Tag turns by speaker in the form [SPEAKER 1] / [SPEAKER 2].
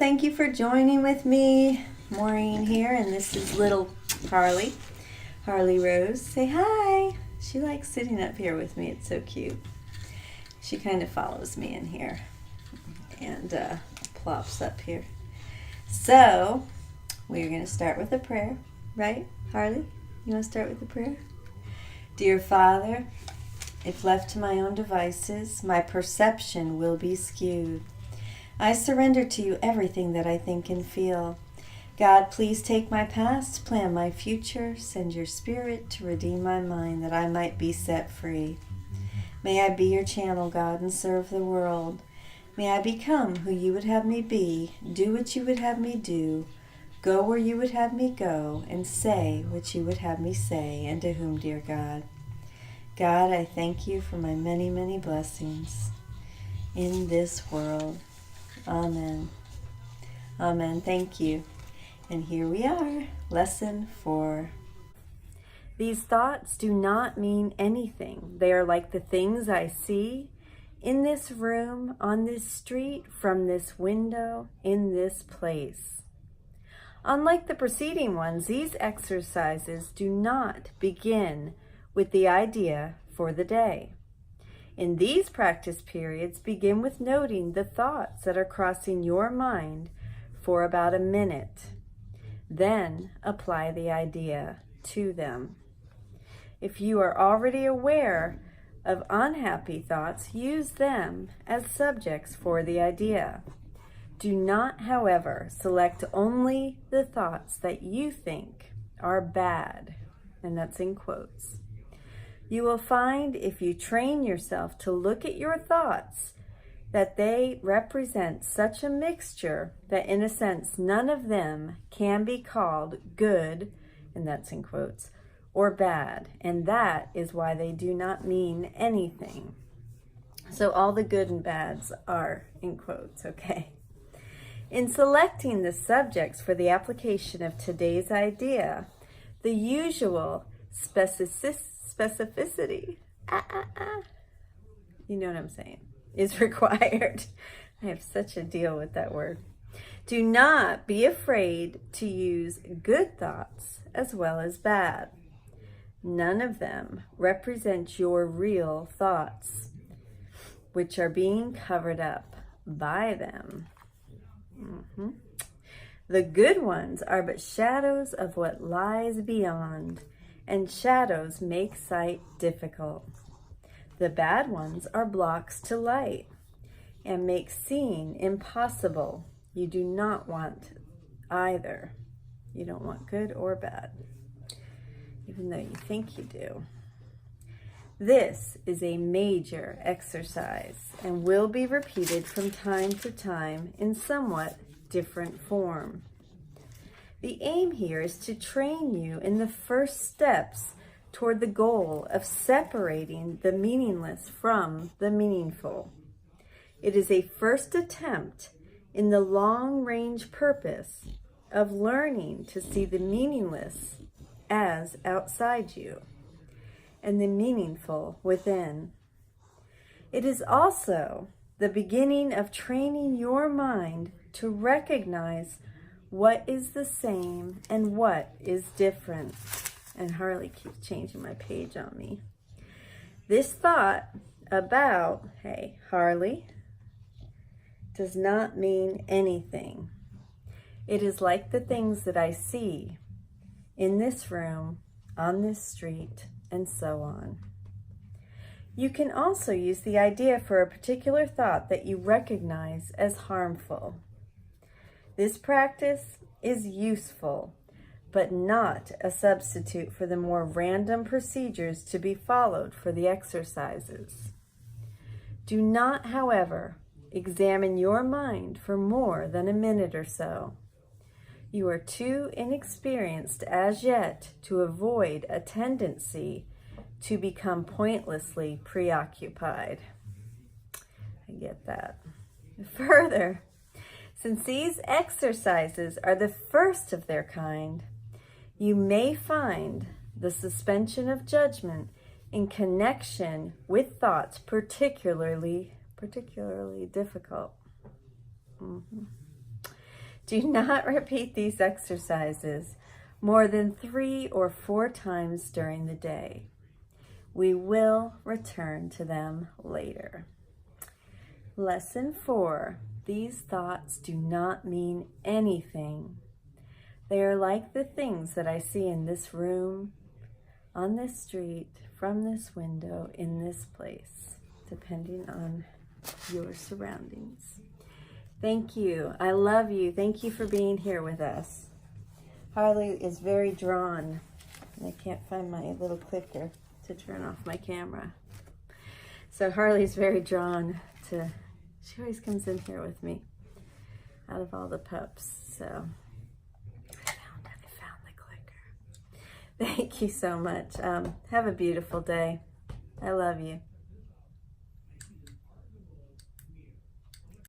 [SPEAKER 1] Thank you for joining with me. Maureen here, and this is little Harley. Harley Rose. Say hi. She likes sitting up here with me. It's so cute. She kind of follows me in here and plops up here. So, we're going to start with a prayer, right, Harley? You want to start with a prayer? Dear Father, if left to my own devices, my perception will be skewed. I surrender to you everything that I think and feel. God, please take my past, plan my future, send your spirit to redeem my mind that I might be set free. May I be your channel, God, and serve the world. May I become who you would have me be, do what you would have me do, go where you would have me go, and say what you would have me say, and to whom, dear God. God, I thank you for my many, many blessings in this world. Amen. Amen. Thank you. And here we are, lesson 4. These thoughts do not mean anything. They are like the things I see in this room, on this street, from this window, in this place. Unlike the preceding ones, these exercises do not begin with the idea for the day. In these practice periods, begin with noting the thoughts that are crossing your mind for about a minute. Then apply the idea to them. If you are already aware of unhappy thoughts, use them as subjects for the idea. Do not, however, select only the thoughts that you think are bad, and that's in quotes. You will find if you train yourself to look at your thoughts that they represent such a mixture that in a sense none of them can be called good, and that's in quotes, or bad, and that is why they do not mean anything. So all the good and bads are in quotes, okay? In selecting the subjects for the application of today's idea, the usual specificity, you know what I'm saying, is required. I have such a deal with that word. Do not be afraid to use good thoughts as well as bad. None of them represent your real thoughts, which are being covered up by them. The good ones are but shadows of what lies beyond, and shadows make sight difficult. The bad ones are blocks to light and make seeing impossible. You do not want either. You don't want good or bad, even though you think you do. This is a major exercise and will be repeated from time to time in somewhat different form. The aim here is to train you in the first steps toward the goal of separating the meaningless from the meaningful. It is a first attempt in the long-range purpose of learning to see the meaningless as outside you and the meaningful within. It is also the beginning of training your mind to recognize what is the same and what is different. And Harley keeps changing my page on me. This thought about, hey, Harley, does not mean anything. It is like the things that I see in this room, on this street, and so on. You can also use the idea for a particular thought that you recognize as harmful. This practice is useful, but not a substitute for the more random procedures to be followed for the exercises. Do not, however, examine your mind for more than a minute or so. You are too inexperienced as yet to avoid a tendency to become pointlessly preoccupied. I get that. Further, since these exercises are the first of their kind, you may find the suspension of judgment in connection with thoughts particularly difficult. Do not repeat these exercises more than 3 or 4 times during the day. We will return to them later. Lesson 4. These thoughts do not mean anything. They are like the things that I see in this room, on this street, from this window, in this place, depending on your surroundings. Thank you. I love you. Thank you for being here with us. Harley is very drawn. I can't find my little clicker to turn off my camera. So Harley's very drawn to, she always comes in here with me out of all the pups. So I found the clicker. Thank you so much. Have a beautiful day. I love you.